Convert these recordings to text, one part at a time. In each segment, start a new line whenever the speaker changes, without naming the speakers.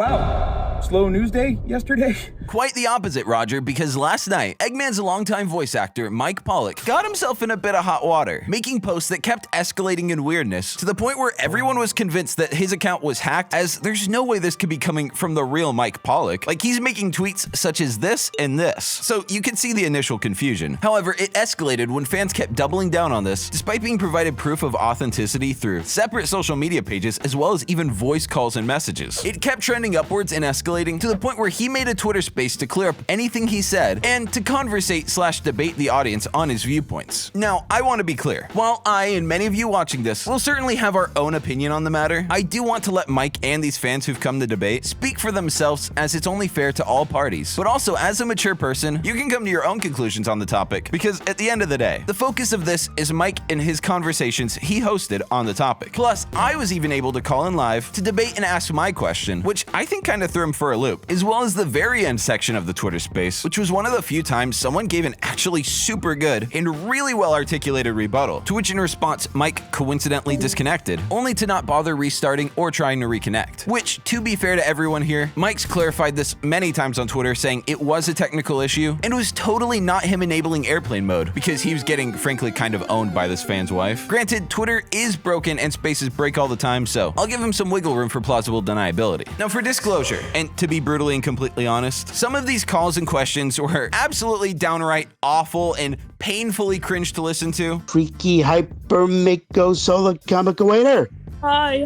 Wow, slow news day yesterday?
Quite the opposite, Roger, because last night, Eggman's longtime voice actor, Mike Pollock, got himself in a bit of hot water, making posts that kept escalating in weirdness to the point where everyone was convinced that his account was hacked, as there's no way this could be coming from the real Mike Pollock. Like, he's making tweets such as this and this. So you can see the initial confusion. However, it escalated when fans kept doubling down on this, despite being provided proof of authenticity through separate social media pages, as well as even voice calls and messages. It kept trending upwards and escalating to the point where he made a Twitter space to clear up anything he said and to conversate/debate the audience on his viewpoints. Now, I want to be clear. While I and many of you watching this will certainly have our own opinion on the matter, I do want to let Mike and these fans who've come to debate speak for themselves, as it's only fair to all parties. But also, as a mature person, you can come to your own conclusions on the topic, because at the end of the day, the focus of this is Mike and his conversations he hosted on the topic. Plus, I was even able to call in live to debate and ask my question, which I think kind of threw him for a loop, as well as the very end section of the Twitter space, which was one of the few times someone gave an actually super good and really well articulated rebuttal, to which in response Mike coincidentally disconnected, only to not bother restarting or trying to reconnect. Which, to be fair to everyone here, Mike's clarified this many times on Twitter, saying it was a technical issue and it was totally not him enabling airplane mode, because he was getting frankly kind of owned by this fan's wife. Granted, Twitter is broken and spaces break all the time, so I'll give him some wiggle room for plausible deniability. Now, for disclosure, and to be brutally and completely honest, some of these calls and questions were absolutely downright awful and painfully cringe to listen to.
Freaky hyper mako solar comic waiter.
Hi.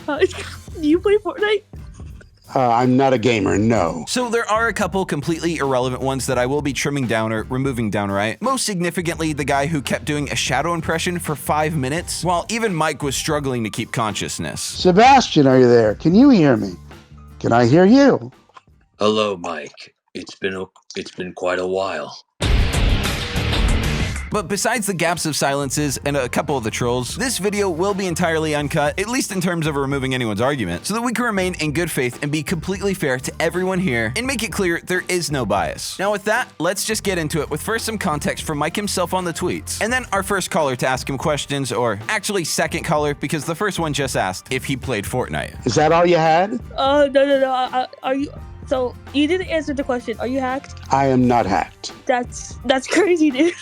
Do you play Fortnite?
I'm not a gamer, no.
So there are a couple completely irrelevant ones that I will be trimming down or removing downright. Most significantly, the guy who kept doing a shadow impression for 5 minutes, while even Mike was struggling to keep consciousness.
Sebastian, are you there? Can you hear me? Can I hear you?
Hello, Mike. It's been quite a while.
But besides the gaps of silences and a couple of the trolls, this video will be entirely uncut, at least in terms of removing anyone's argument, so that we can remain in good faith and be completely fair to everyone here and make it clear there is no bias. Now with that, let's just get into it with first some context from Mike himself on the tweets, and then our first caller to ask him questions, or actually second caller, because the first one just asked if he played Fortnite.
Is that all you had?
No. Are you... So, you didn't answer the question. Are you hacked?
I am not hacked.
That's crazy, dude.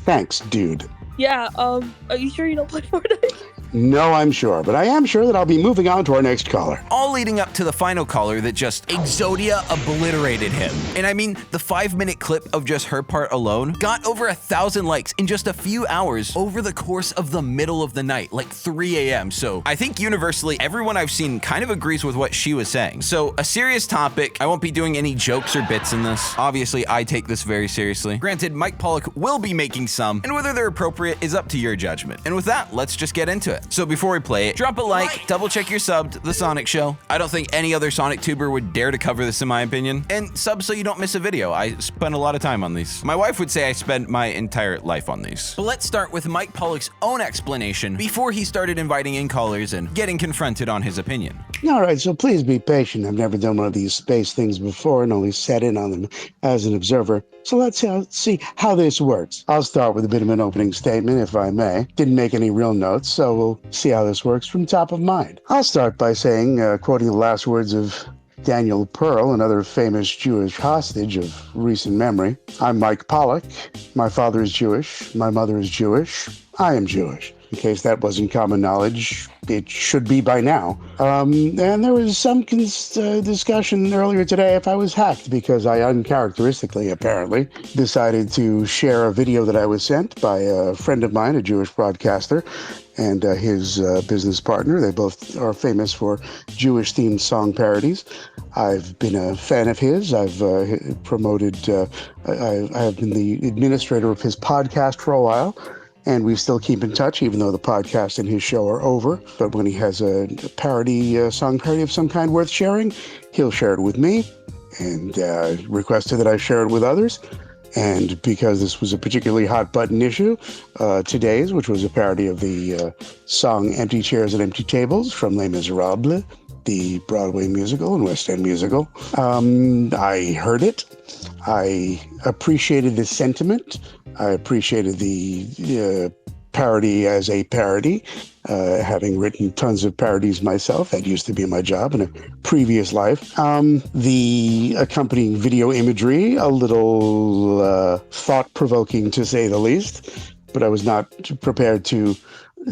Thanks, dude.
Yeah, are you sure you don't play Fortnite?
No, I'm sure, but I am sure that I'll be moving on to our next caller.
All leading up to the final caller that just Exodia obliterated him. And I mean, the 5-minute clip of just her part alone got over 1,000 likes in just a few hours over the course of the middle of the night, like 3 a.m. So I think universally, everyone I've seen kind of agrees with what she was saying. So a serious topic. I won't be doing any jokes or bits in this. Obviously, I take this very seriously. Granted, Mike Pollock will be making some, and whether they're appropriate is up to your judgment. And with that, let's just get into it. So before we play it, drop a like, double check you're subbed to The Sonic Show. I don't think any other Sonic tuber would dare to cover this in my opinion. And sub so you don't miss a video. I spend a lot of time on these. My wife would say I spend my entire life on these. But let's start with Mike Pollock's own explanation before he started inviting in callers and getting confronted on his opinion.
All right, so please be patient. I've never done one of these space things before and only sat in on them as an observer. So let's see how this works. I'll start with a bit of an opening statement, if I may. Didn't make any real notes, so we'll see how this works from top of mind. I'll start by saying, quoting the last words of Daniel Pearl, another famous Jewish hostage of recent memory. I'm Mike Pollock. My father is Jewish. My mother is Jewish. I am Jewish. In case that wasn't common knowledge, it should be by now. And there was some discussion earlier today if I was hacked, because I uncharacteristically, apparently, decided to share a video that I was sent by a friend of mine, a Jewish broadcaster, and his business partner. They both are famous for Jewish-themed song parodies. I've been a fan of his. I've promoted, I have been the administrator of his podcast for a while. And we still keep in touch, even though the podcast and his show are over. But when he has a parody, song parody of some kind worth sharing, he'll share it with me and requested that I share it with others. And because this was a particularly hot button issue, today's, which was a parody of the song Empty Chairs and Empty Tables from Les Miserables, the Broadway musical and West End musical, I heard it. I appreciated the sentiment. I appreciated the parody as a parody. having written tons of parodies myself. That used to be my job in a previous life. The accompanying video imagery, a little thought-provoking to say the least, but I was not prepared to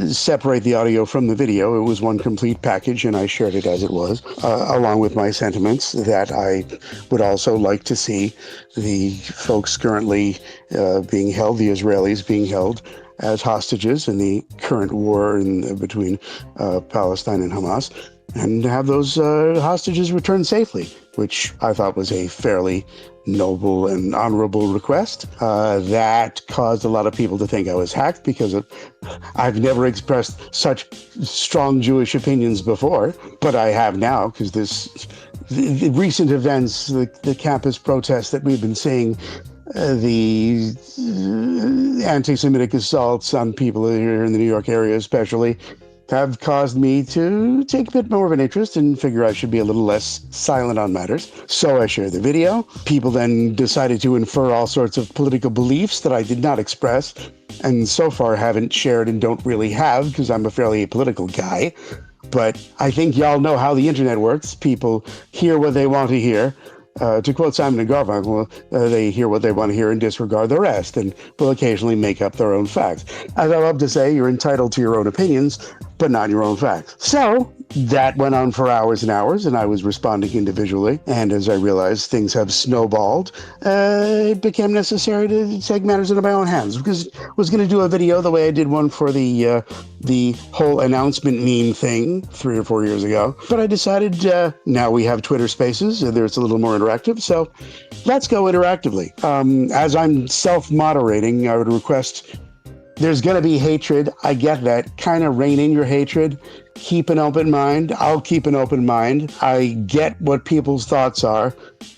separate the audio from the video. It was one complete package, and I shared it as it was, along with my sentiments that I would also like to see the folks currently being held, the Israelis being held as hostages in the current war between Palestine and Hamas, and have those hostages returned safely, which I thought was a fairly noble and honorable request. That caused a lot of people to think I was hacked because I've never expressed such strong Jewish opinions before, but I have now because the recent events, the campus protests that we've been seeing, the anti-Semitic assaults on people here in the New York area especially, have caused me to take a bit more of an interest and figure I should be a little less silent on matters. So I shared the video. People then decided to infer all sorts of political beliefs that I did not express, and so far haven't shared and don't really have because I'm a fairly apolitical guy. But I think y'all know how the internet works. People hear what they want to hear. To quote Simon and Garfunkel, they hear what they want to hear and disregard the rest, and will occasionally make up their own facts. As I love to say, you're entitled to your own opinions, but not your own facts. So that went on for hours and hours, and I was responding individually. And as I realized things have snowballed, it became necessary to take matters into my own hands, because I was going to do a video the way I did one for the whole announcement meme thing 3 or 4 years ago. But I decided now we have Twitter Spaces, and it's a little more interactive, so let's go interactively. As I'm self-moderating, I would request, there's going to be hatred. I get that. Kind of rein in your hatred. Keep an open mind. I'll keep an open mind. I get what people's thoughts are,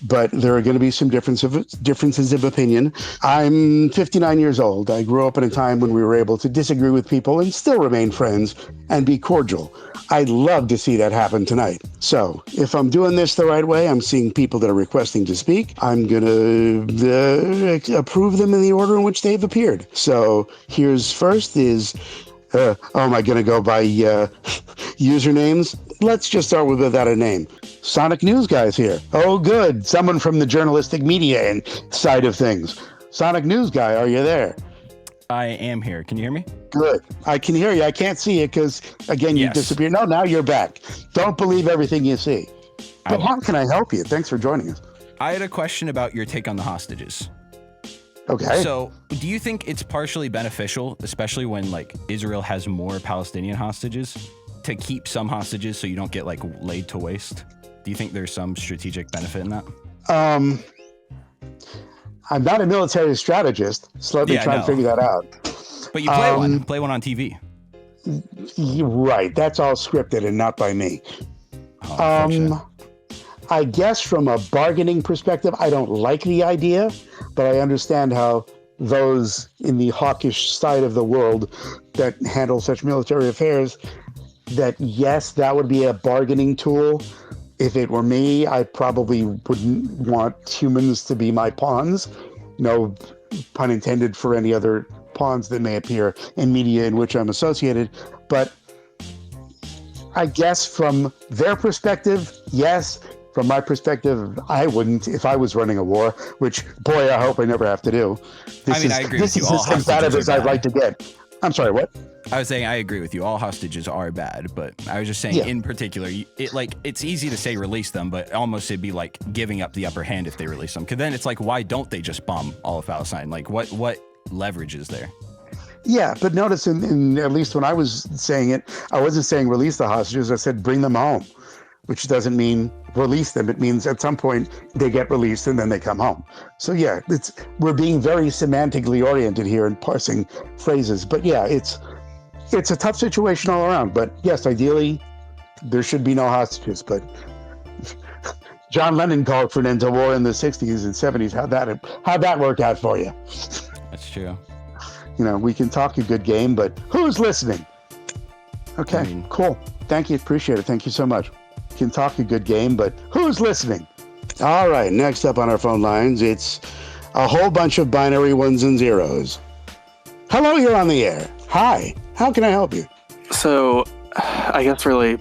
but there are going to be some differences of opinion. I'm 59 years old. I grew up in a time when we were able to disagree with people and still remain friends and be cordial. I'd love to see that happen tonight. So if I'm doing this the right way, I'm seeing people that are requesting to speak. I'm going to approve them in the order in which they've appeared. So here's first is, am I going to go by usernames? Let's just start with without a name. Sonic News Guy's here. Oh, good. Someone from the journalistic media and side of things. Sonic News Guy, are you there?
I am here. Can you hear me?
Good. I can hear you. I can't see you because, again, you disappeared. No, now you're back. Don't believe everything you see. But how can I help you? Thanks for joining us.
I had a question about your take on the hostages.
Okay.
So, do you think it's partially beneficial, especially when Israel has more Palestinian hostages, to keep some hostages so you don't get laid to waste? Do you think there's some strategic benefit in that?
I'm not a military strategist, so let me try and figure that out.
But you play one on TV.
You're right. That's all scripted and not by me. I guess from a bargaining perspective, I don't like the idea, but I understand how those in the hawkish side of the world that handle such military affairs, that yes, that would be a bargaining tool. If it were me, I probably wouldn't want humans to be my pawns. No pun intended for any other pawns that may appear in media in which I'm associated. But I guess from their perspective, yes. From my perspective, I wouldn't if I was running a war, which, boy, I hope I never have to do.
I agree with you.
This is as combative as I'd like to get. I'm sorry, what?
I was saying I agree with you. All hostages are bad, but I was just saying in particular, it's easy to say release them, but almost it'd be like giving up the upper hand if they release them. Because then it's why don't they just bomb all of Palestine? What leverage is there?
Yeah, but notice in at least when I was saying it, I wasn't saying release the hostages. I said bring them home, which doesn't mean release them. It means at some point they get released and then they come home. So yeah, we're being very semantically oriented here and parsing phrases. But yeah, it's a tough situation all around. But yes, ideally there should be no hostages. But John Lennon called for an end to war in the 60s and 70s. How'd that work out for you?
That's true.
We can talk a good game, but who's listening? Okay, cool. Thank you. Appreciate it. Thank you so much. Can talk a good game, but who's listening? All right, next up on our phone lines, it's a whole bunch of binary ones and zeros. Hello, you're on the air. Hi, how can I help you?
So, I guess really,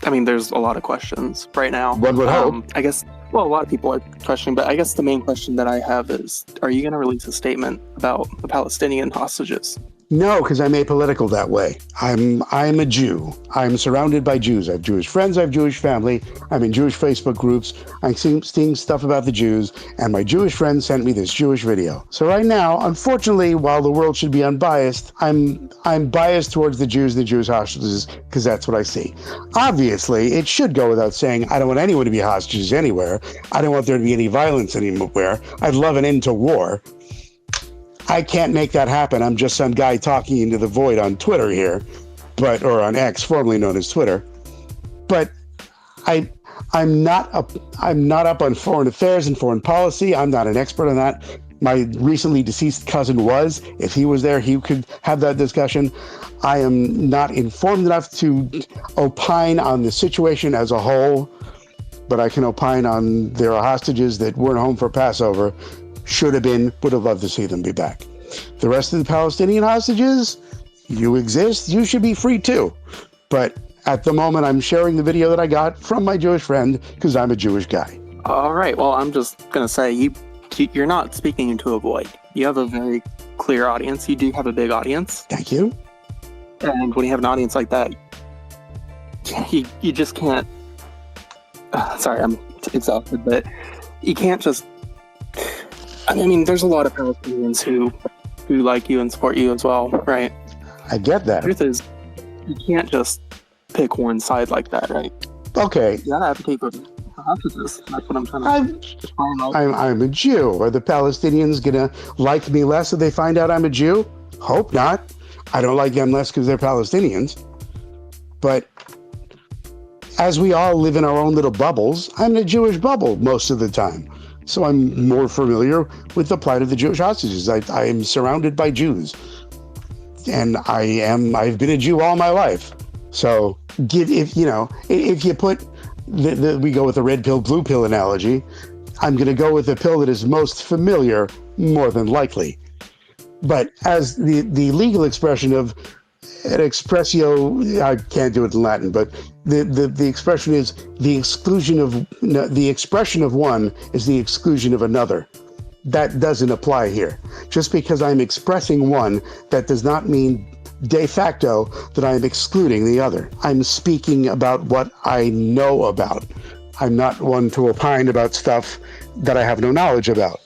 I mean, there's a lot of questions right now.
One would hope.
I guess, well, a lot of people are questioning, but I guess the main question that I have is, are you going to release a statement about the Palestinian hostages?
No, because I'm apolitical that way. I'm a Jew. I'm surrounded by Jews. I have Jewish friends. I have Jewish family. I'm in Jewish Facebook groups. I'm seeing stuff about the Jews, and my Jewish friend sent me this Jewish video. So right now, unfortunately, while the world should be unbiased, I'm biased towards the Jews and the Jewish hostages because that's what I see. Obviously, it should go without saying I don't want anyone to be hostages anywhere. I don't want there to be any violence anywhere. I'd love an end to war. I can't make that happen. I'm just some guy talking into the void on Twitter here, or on X, formerly known as Twitter. But I'm not up on foreign affairs and foreign policy. I'm not an expert on that. My recently deceased cousin was. If he was there, he could have that discussion. I am not informed enough to opine on the situation as a whole, but I can opine on there are hostages that weren't home for Passover. Should have been, would have loved to see them be back. The rest of the Palestinian hostages, you exist, you should be free too. But at the moment, I'm sharing the video that I got from my Jewish friend because I'm a Jewish guy.
All right. Well, I'm just going to say you're not speaking into a void. You have a very clear audience. You do have a big audience.
Thank you.
And when you have an audience like that, you just can't. Sorry, I'm exhausted, but you can't just. I mean, there's a lot of Palestinians who like you and support you as well, right?
I get that.
The truth is, you can't just pick one side like that, right?
Okay.
You gotta advocate for the hostages. That's what I'm trying to find out.
I'm a Jew. Are the Palestinians gonna like me less if they find out I'm a Jew? Hope not. I don't like them less because they're Palestinians. But as we all live in our own little bubbles, I'm in a Jewish bubble most of the time. So I'm more familiar with the plight of the Jewish hostages. I am surrounded by Jews. And I've been a Jew all my life. So if you put, we go with the red pill, blue pill analogy, I'm going to go with the pill that is most familiar, more than likely. But as the legal expression of an expressio, I can't do it in Latin, but the expression is the expression of one is the exclusion of another. That doesn't apply here. Just because I'm expressing one, that does not mean de facto that I'm excluding the other. I'm speaking about what I know about. I'm not one to opine about stuff that I have no knowledge about.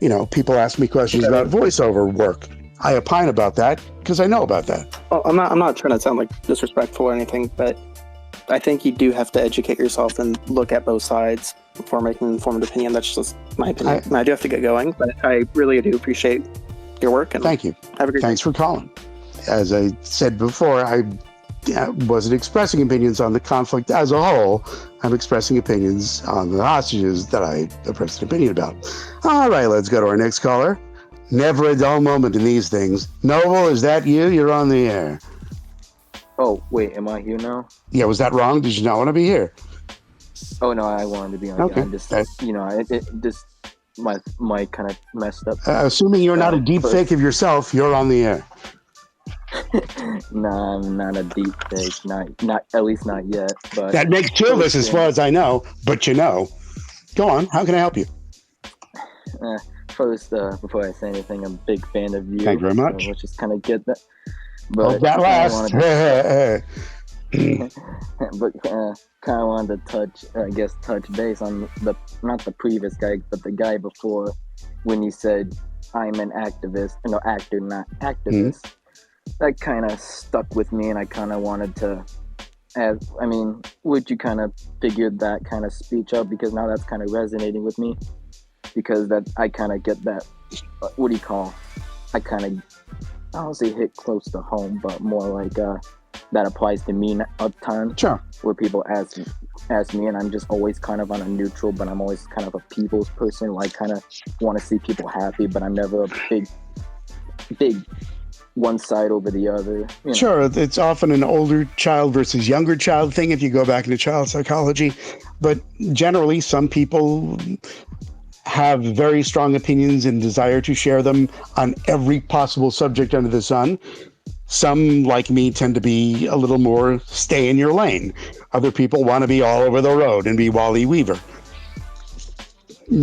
You know, people ask me questions about voiceover work. I opine about that because I know about that.
Well, I'm not trying to sound like disrespectful or anything, but I think you do have to educate yourself and look at both sides before making an informed opinion. That's just my opinion. I do have to get going, but I really do appreciate your work. And
thank you.
Have a great
Thanks for calling. As I said before, I wasn't expressing opinions on the conflict as a whole. I'm expressing opinions on the hostages that I expressed an opinion about. All right, let's go to our next caller. Never a dull moment in these things. Noble, is that you? You're on the air.
Oh, wait, am I here now?
Yeah, was that wrong? Did you not want to be here?
Oh, no, I wanted to be on.
Okay.
I'm just, just my mic kind of messed up.
Assuming you're not a deep fake of yourself, you're on the air.
Nah, I'm not a deep fake. Not at least not yet. But
that makes two of us as far as I know, but you know. Go on, how can I help you?
First, before I say anything, I'm a big fan of you.
Thank you very much.
Let's just kind of get that. But
hope that lasts.
But kind of wanted to touch base on not the previous guy, but the guy before, when he said, I'm an activist, actor, not activist. Mm-hmm. That kind of stuck with me, and I kind of wanted to would you kind of figure that kind of speech out? Because now that's kind of resonating with me, because that I kind of get that, what do you call, I don't say hit close to home, but more like that applies to me a ton.
Sure. Where
people ask me, and I'm just always kind of on a neutral, but I'm always kind of a people's person. Like, kind of want to see people happy, but I'm never a big one side over the other. You know?
Sure, it's often an older child versus younger child thing if you go back into child psychology. But generally, some people have very strong opinions and desire to share them on every possible subject under the sun. Some, like me, tend to be a little more stay in your lane. Other people want to be all over the road and be Wally Weaver.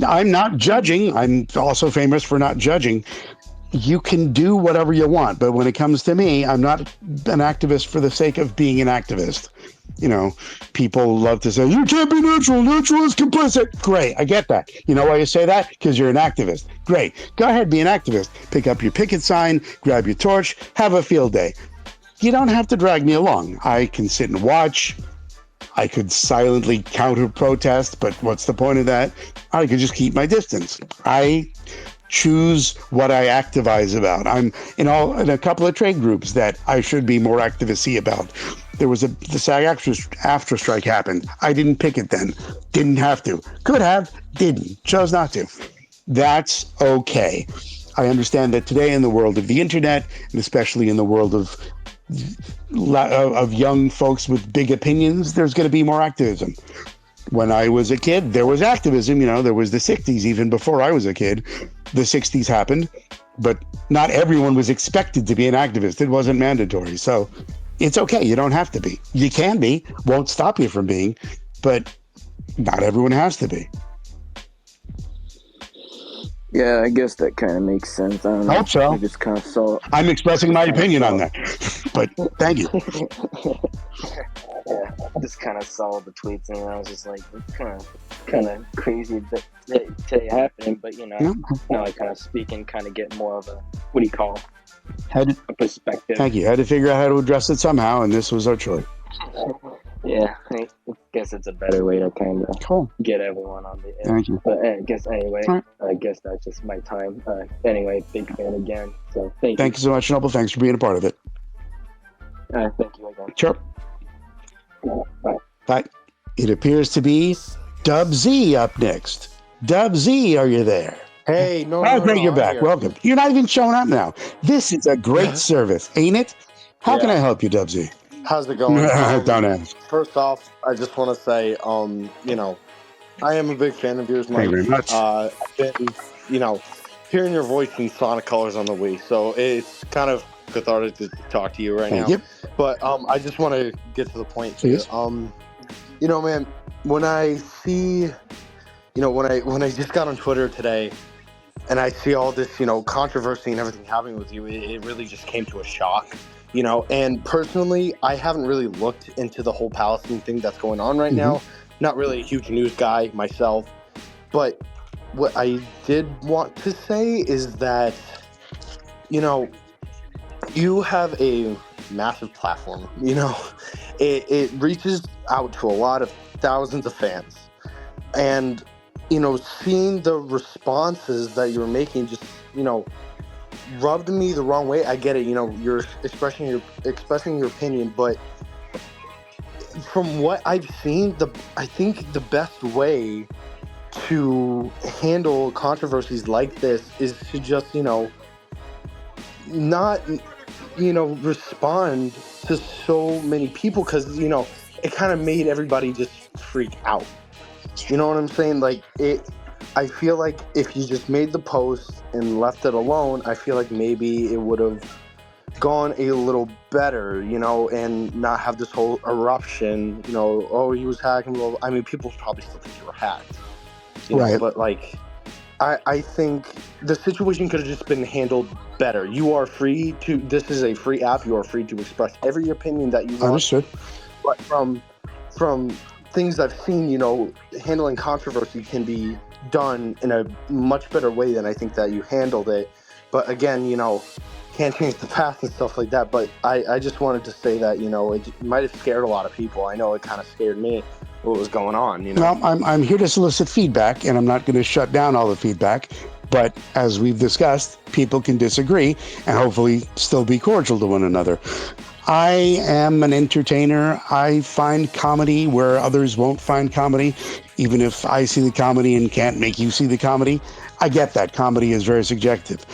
I'm not judging. I'm also famous for not judging. You can do whatever you want, but when it comes to me, I'm not an activist for the sake of being an activist. You know, people love to say, you can't be neutral. Neutral is complicit. Great. I get that. You know why you say that? Because you're an activist. Great. Go ahead, be an activist. Pick up your picket sign, grab your torch, have a field day. You don't have to drag me along. I can sit and watch. I could silently counter protest, but what's the point of that? I could just keep my distance. I choose what I activize about. I'm in a couple of trade groups that I should be more activist-y about. There was the SAG after strike happened. I didn't pick it then. Didn't have to. Could have. Didn't. Chose not to. That's okay. I understand that today in the world of the internet, and especially in the world of young folks with big opinions, there's going to be more activism. When I was a kid, there was activism. You know, there was the 60s, even before I was a kid. The 60s happened, but not everyone was expected to be an activist. It wasn't mandatory. So it's okay. You don't have to be. You can be. Won't stop you from being, but not everyone has to be.
Yeah, I guess that kind of makes sense. I don't know.
Hope so.
I just kind of saw.
I'm expressing my opinion on that, but thank you.
Yeah, I just kind of saw the tweets and I was just like, it's kind of crazy that today happening. But now I kind of speak and kind of get more of a a perspective.
Thank you. I had to figure out how to address it somehow, and this was our choice.
Yeah, I guess it's a better way to kind of get everyone on the air.
Thank you.
But I guess anyway, I guess that's just my time. Anyway, big fan again. So thank you.
Thank you so much, Noble. Thanks for being a part of it.
Thank you again.
Sure.
Bye.
Bye. It appears to be Dub Z up next. Dub Z, are you there?
Hey, no.
Great, you're back. Welcome. You're not even showing up now. This is a great service, ain't it? How can I help you, Dub Z?
How's it going?
Don't ask.
First off, I just want to say, I am a big fan of yours, Mike.
Thank you very much.
I've been, hearing your voice in Sonic Colors on the Wii, so it's kind of cathartic to talk to you right now.
Thank you.
But I just want to get to the point.
Please.
Man, when I see, when I just got on Twitter today, and I see all this, controversy and everything happening with you, it really just came to a shock. And personally, I haven't really looked into the whole Palestine thing that's going on right now. Not really a huge news guy myself, but what I did want to say is that, you have a massive platform, it reaches out to a lot of thousands of fans, and, seeing the responses that you're making just, rubbed me the wrong way. I get it, you're expressing your opinion, but from what I've seen, I think the best way to handle controversies like this is to just, not, respond to so many people, because, it kind of made everybody just freak out. You know what I'm saying? Like, I feel like if you just made the post and left it alone, I feel like maybe it would have gone a little better, and not have this whole eruption, oh, he was hacking. Well, I mean, people probably still think you were hacked.
Right.
But, like, I think the situation could have just been handled better. You are free to, this is a free app. You are free to express every opinion that you want.
Understood.
But from things I've seen, handling controversy can be done in a much better way than I think that you handled it. But again, can't change the past and stuff like that. But I just wanted to say that, it might have scared a lot of people. I know it kind of scared me what was going on.
Well, I'm here to solicit feedback, and I'm not going to shut down all the feedback. But as we've discussed, people can disagree and hopefully still be cordial to one another. I am an entertainer. I find comedy where others won't find comedy, even if I see the comedy and can't make you see the comedy. I get that. Comedy is very subjective.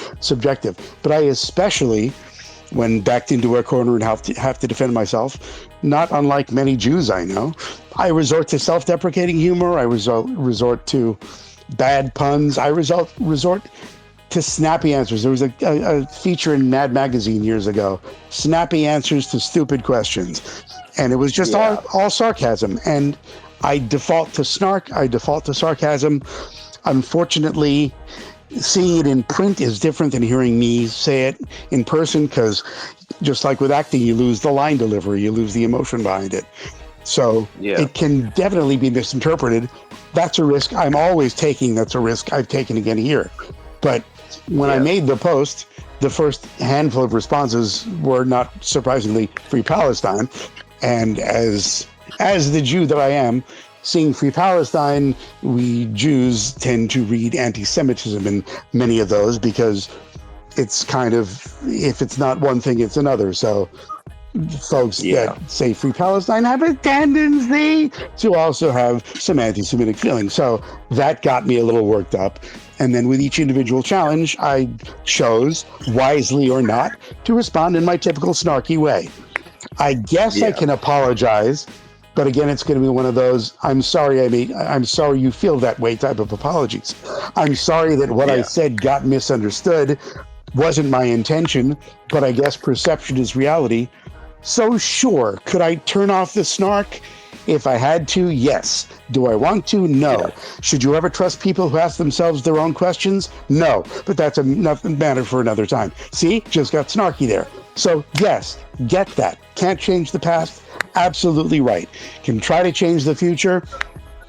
But I especially, when backed into a corner and have to defend myself, not unlike many Jews I know, I resort to self-deprecating humor. I resort to bad puns. I resort to snappy answers. There was a feature in Mad Magazine years ago, snappy answers to stupid questions. And it was just all sarcasm. And I default to snark. I default to sarcasm. Unfortunately, seeing it in print is different than hearing me say it in person, because just like with acting, you lose the line delivery, you lose the emotion behind it. So it can definitely be misinterpreted. That's a risk I'm always taking. That's a risk I've taken again here. But when I made the post, the first handful of responses were not surprisingly Free Palestine. And as the Jew that I am, seeing Free Palestine, we Jews tend to read anti-Semitism in many of those, because it's kind of, if it's not one thing, it's another. So folks that say Free Palestine have a tendency to also have some anti-Semitic feelings. So that got me a little worked up. And then with each individual challenge, I chose, wisely or not, to respond in my typical snarky way. I guess I can apologize, but again, it's going to be one of those, I'm sorry you feel that way type of apologies. I'm sorry that what I said got misunderstood. Wasn't my intention, but I guess perception is reality. So sure, could I turn off the snark? If I had to, yes. Do I want to? No. Yeah. Should you ever trust people who ask themselves their own questions? No. But that's a matter for another time. See? Just got snarky there. So yes, get that. Can't change the past. Absolutely right. Can try to change the future.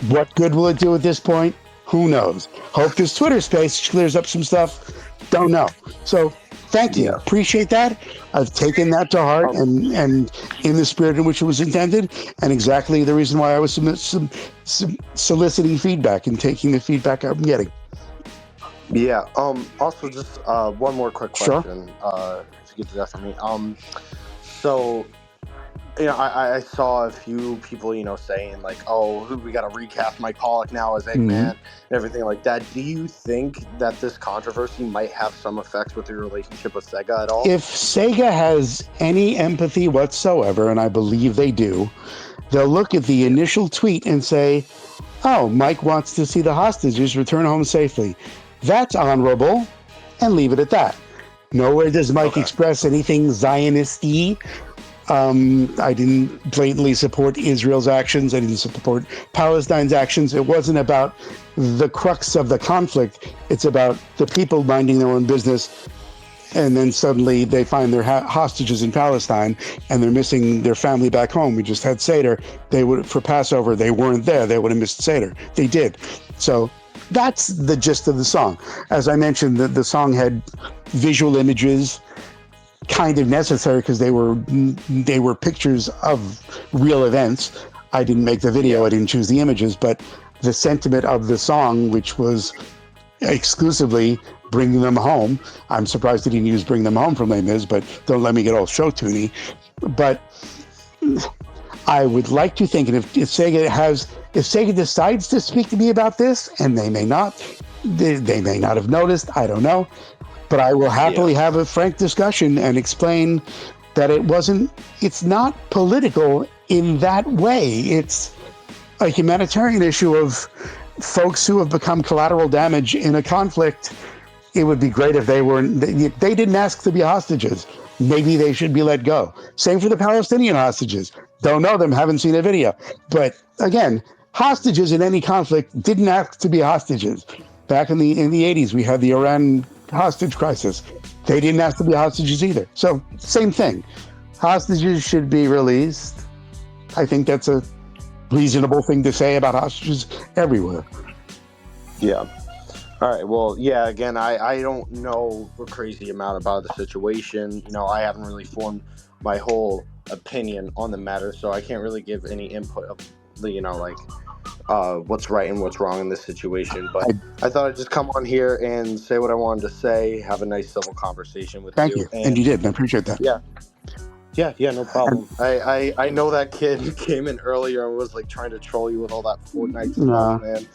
What good will it do at this point? Who knows? Hope this Twitter space clears up some stuff. Don't know. So thank you. Appreciate that. I've taken that to heart and in the spirit in which it was intended, and exactly the reason why I was soliciting feedback and taking the feedback I'm getting.
Yeah. Also, just one more quick question. Sure. To get to that for me. So, you know, I saw a few people, you know, saying like, oh, we got to recast Mike Pollock now as Eggman and everything like that. Do you think that this controversy might have some effects with your relationship with Sega at all?
If Sega has any empathy whatsoever, and I believe they do, they'll look at the initial tweet and say, oh, Mike wants to see the hostages return home safely. That's honorable, and leave it at that. Nowhere does Mike express anything Zionist-y. I didn't blatantly support Israel's actions. I didn't support Palestine's actions. It wasn't about the crux of the conflict. It's about the people minding their own business, and then suddenly they find their hostages in Palestine, and they're missing their family back home. We just had Seder. For Passover, they weren't there. They would have missed Seder. They did. So that's the gist of the song. As I mentioned, the song had visual images, kind of necessary because they were pictures of real events. I didn't make the video, I didn't choose the images, but the sentiment of the song, which was exclusively bringing them home. I'm surprised they didn't use Bring Them Home from Les Mis, but don't let me get all show-toony. But I would like to think, and if Sega decides to speak to me about this, and they may not have noticed, I don't know, but I will happily have a frank discussion and explain that it's not political in that way. It's a humanitarian issue of folks who have become collateral damage in a conflict. It would be great if they didn't ask to be hostages. Maybe they should be let go. Same for the Palestinian hostages. Don't know them, haven't seen a video. But again, hostages in any conflict didn't ask to be hostages. Back in the 80s, we had the Iran hostage crisis. They didn't ask to be hostages either. So same thing. Hostages should be released. I think that's a reasonable thing to say about hostages everywhere.
Yeah. All right. Well, yeah, again, I don't know a crazy amount about the situation. You know, I haven't really formed my whole opinion on the matter, so I can't really give any input of the, you know, like what's right and what's wrong in this situation. But I thought I'd just come on here and say what I wanted to say, have a nice civil conversation with you.
Thank you. And you did. I appreciate that.
Yeah, no problem. I know that kid came in earlier and was like trying to troll you with all that Fortnite stuff, man.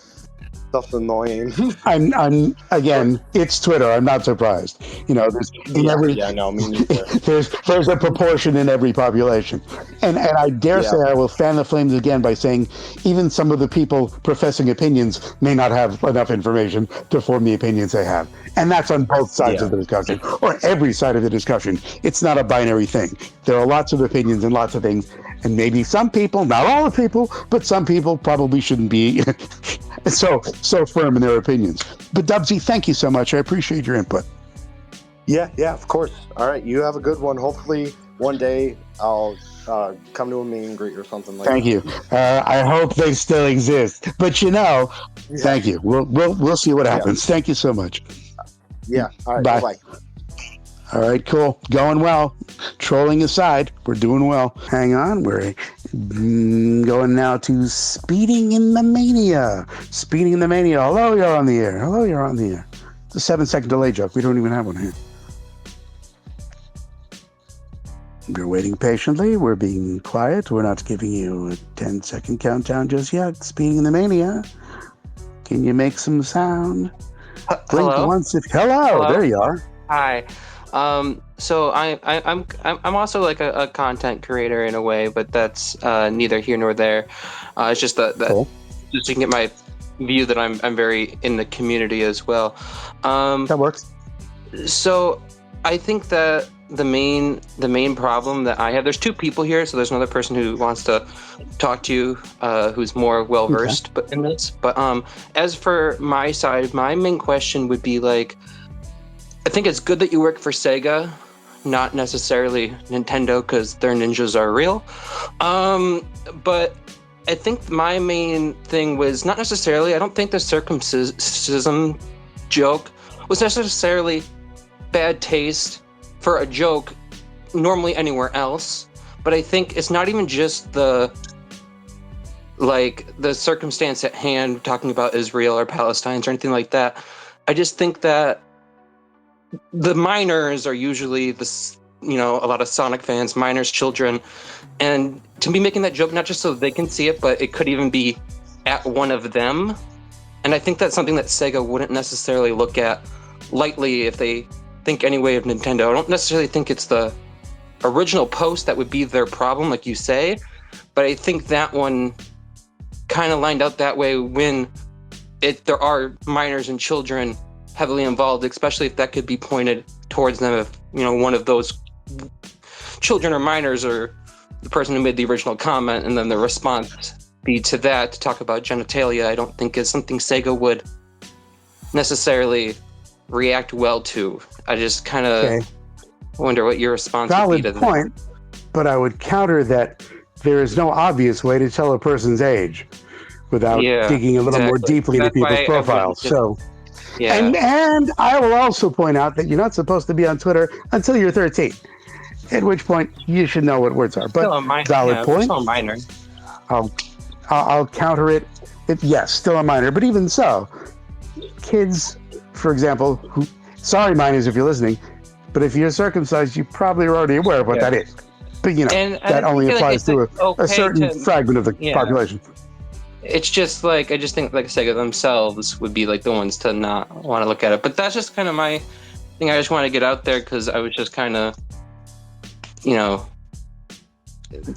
stuff's annoying.
I'm again, it's Twitter. I'm not surprised. You know,
No, me neither.
there's a proportion in every population, and I dare say I will fan the flames again by saying even some of the people professing opinions may not have enough information to form the opinions they have, and that's on both sides of the discussion or every side of the discussion. It's not a binary thing. There are lots of opinions and lots of things, and maybe some people, not all the people, but some people probably shouldn't be so firm in their opinions. But Dubsy, thank you so much. I appreciate your input.
Yeah, of course. All right, you have a good one. Hopefully one day I'll come to a meet and greet or something like that.
Thank you. I hope they still exist. But thank you. We'll see what happens. Thank you so much.
Yeah. All right. Bye.
All right, cool. Going well. Trolling aside, we're doing well. Hang on. We're going now to Speeding in the Mania. Speeding in the Mania. Hello, you're on the air. It's a 7-second delay joke. We don't even have one here. We're waiting patiently. We're being quiet. We're not giving you a 10-second countdown just yet. Speeding in the Mania. Can you make some sound? Blink
Hello?
once. Hello. There you are.
Hi. So I'm also like a content creator in a way, but that's neither here nor there. It's just that
cool.
Just you can get my view that I'm very in the community as well.
That works.
So I think that the main problem that I have, there's two people here, so there's another person who wants to talk to you, who's more well versed in this. But as for my side, my main question would be like, I think it's good that you work for Sega, not necessarily Nintendo, because their ninjas are real. But I think my main thing was not necessarily, I don't think the circumcision joke was necessarily bad taste for a joke normally anywhere else. But I think it's not even just the circumstance at hand, talking about Israel or Palestine or anything like that. I just think that the minors are usually a lot of Sonic fans, minors, children, and to be making that joke not just so they can see it, but it could even be at one of them. And I think that's something that Sega wouldn't necessarily look at lightly if they think any way of Nintendo. I don't necessarily think it's the original post that would be their problem, like you say, but I think that one kind of lined out that way when there are minors and children heavily involved, especially if that could be pointed towards them. If one of those children or minors or the person who made the original comment, and then the response be to that to talk about genitalia, I don't think is something Sega would necessarily react well to. I just kind of wonder what your response would be to that.
Valid point, but I would counter that there is no obvious way to tell a person's age without digging a little more deeply into people's profiles. And I will also point out that you're not supposed to be on Twitter until you're 13, at which point you should know what words are. But valid point.
Still a minor.
I'll counter it. Yes, still a minor. But even so, kids, for example, sorry minors if you're listening, but if you're circumcised, you probably are already aware of what that is. But that only applies to a certain fragment of the population.
It's just like, I just think like Sega themselves would be like the ones to not want to look at it. But that's just kind of my thing. I just want to get out there because I was just kind of,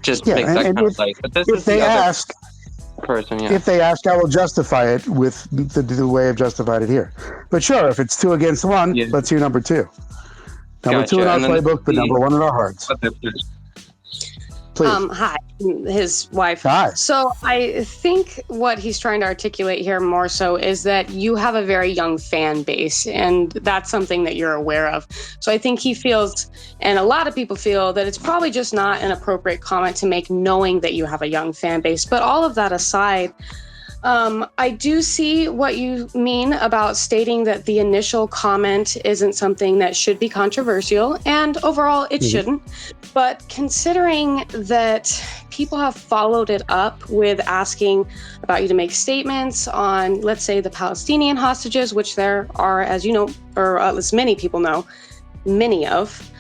just make that kind of like. But this
if
is
they ask,
person,
if they ask, I will justify it with the way I've justified it here. But sure, if it's 2 against 1, let's hear number 2. Number 2 in our playbook, but number 1 in our hearts. Please.
Hi, his wife.
Hi.
So I think what he's trying to articulate here more so is that you have a very young fan base, and that's something that you're aware of. So I think he feels, and a lot of people feel, that it's probably just not an appropriate comment to make knowing that you have a young fan base. But all of that aside, I do see what you mean about stating that the initial comment isn't something that should be controversial, and overall it shouldn't. But considering that people have followed it up with asking about you to make statements on, let's say, the Palestinian hostages, which there are, as you know, or at least many people know, many of,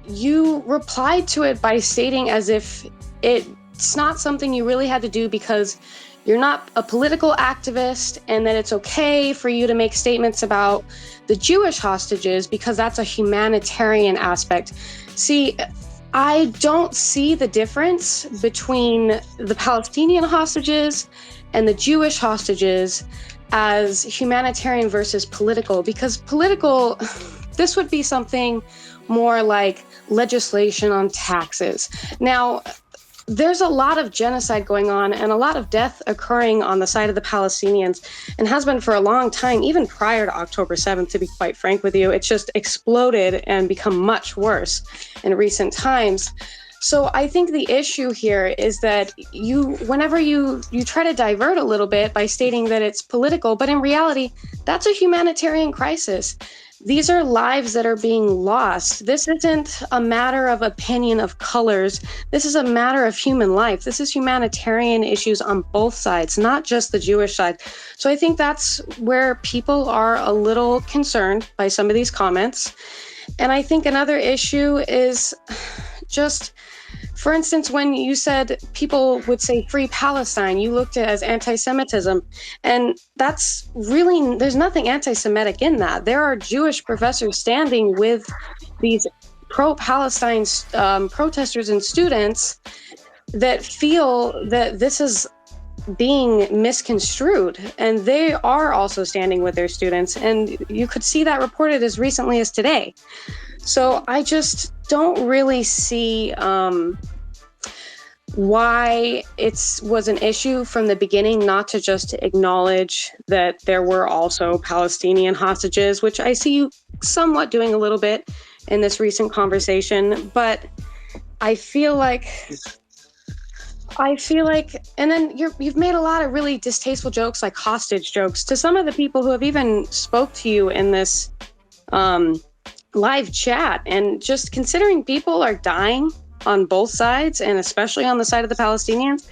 you replied to it by stating as if it's not something you really had to do because you're not a political activist, and that it's okay for you to make statements about the Jewish hostages because that's a humanitarian aspect. See, I don't see the difference between the Palestinian hostages and the Jewish hostages as humanitarian versus political, because political, this would be something more like legislation on taxes. Now, there's a lot of genocide going on and a lot of death occurring on the side of the Palestinians, and has been for a long time, even prior to October 7th, to be quite frank with you. It's just exploded and become much worse in recent times. So I think the issue here is that whenever you try to divert a little bit by stating that it's political, but in reality, that's a humanitarian crisis. These are lives that are being lost. This isn't a matter of opinion of colors. This is a matter of human life. This is humanitarian issues on both sides, not just the Jewish side. So I think that's where people are a little concerned by some of these comments. And I think another issue is just, for instance, when you said people would say free Palestine, you looked at it as anti-Semitism. And that's really, there's nothing anti-Semitic in that. There are Jewish professors standing with these pro-Palestine protesters and students that feel that this is being misconstrued. And they are also standing with their students. And you could see that reported as recently as today. So I just don't really see why it was an issue from the beginning not to just acknowledge that there were also Palestinian hostages, which I see you somewhat doing a little bit in this recent conversation. But I feel like, and then you've made a lot of really distasteful jokes, like hostage jokes, to some of the people who have even spoke to you in this live chat. And just considering people are dying on both sides, and especially on the side of the Palestinians,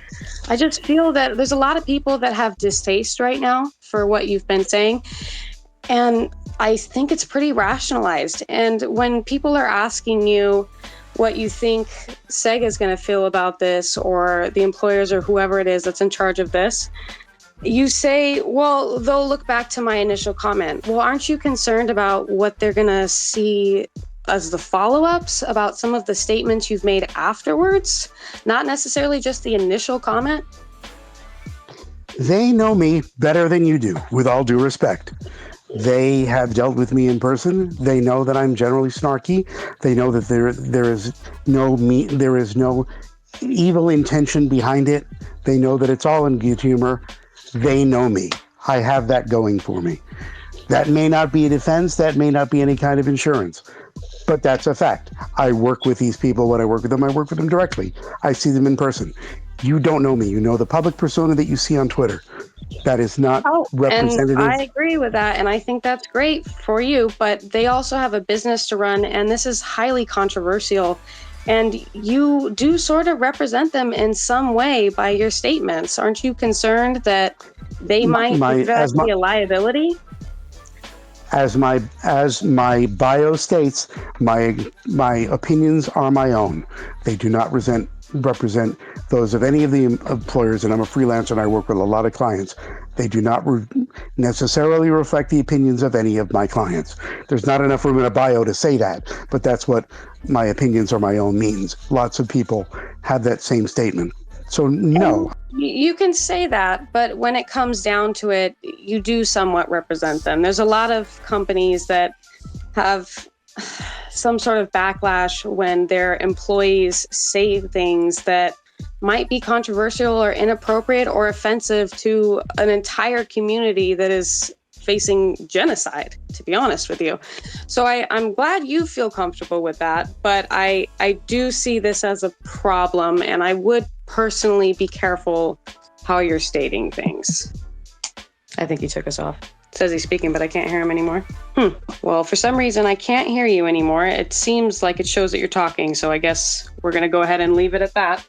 I just feel that there's a lot of people that have distaste right now for what you've been saying. And I think it's pretty rationalized. And when people are asking you what you think Sega is going to feel about this, or the employers or whoever it is that's in charge of this, you say, well, they'll look back to my initial comment. Well, aren't you concerned about what they're going to see as the follow-ups about some of the statements you've made afterwards? Not necessarily just the initial comment?
They know me better than you do, with all due respect. They have dealt with me in person. They know that I'm generally snarky. They know that there is no evil intention behind it. They know that it's all in good humor. They know me. I have that going for me. That may not be a defense. That may not be any kind of insurance. But that's a fact. I work with these people. When I work with them, I work with them directly. I see them in person. You don't know me. You know the public persona that you see on Twitter. That is not representative.
And I agree with that. And I think that's great for you. But they also have a business to run. And this is highly controversial. And you do sort of represent them in some way by your statements. Aren't you concerned that they might be a liability?
As my bio states, my opinions are my own. They do not represent those of any of the employers, and I'm a freelancer and I work with a lot of clients. They do not necessarily reflect the opinions of any of my clients. There's not enough room in a bio to say that, but that's what my opinions are my own means. Lots of people have that same statement. So no.
You can say that, but when it comes down to it, you do somewhat represent them. There's a lot of companies that have some sort of backlash when their employees say things that might be controversial or inappropriate or offensive to an entire community that is facing genocide, to be honest with you. So I'm glad you feel comfortable with that, but I do see this as a problem, and I would personally be careful how you're stating things. I think he took us off. It says he's speaking, but I can't hear him anymore. Well, for some reason, I can't hear you anymore. It seems like it shows that you're talking, so I guess we're going to go ahead and leave it at that.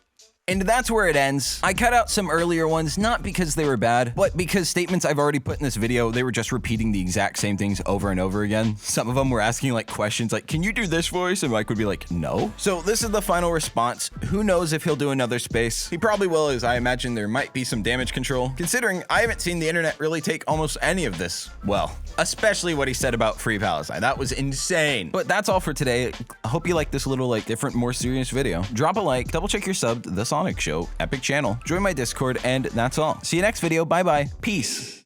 And that's where it ends. I cut out some earlier ones, not because they were bad, but because statements I've already put in this video, they were just repeating the exact same things over and over again. Some of them were asking like questions like, can you do this voice? And Mike would be like, no. So this is the final response. Who knows if he'll do another space? He probably will, as I imagine there might be some damage control, considering I haven't seen the internet really take almost any of this well, especially what he said about Free Palestine. That was insane. But that's all for today. I hope you like this little like different, more serious video. Drop a like, double check your sub to The Sonic Show, Epic channel, join my Discord, and that's all. See you next video. Bye bye. Peace.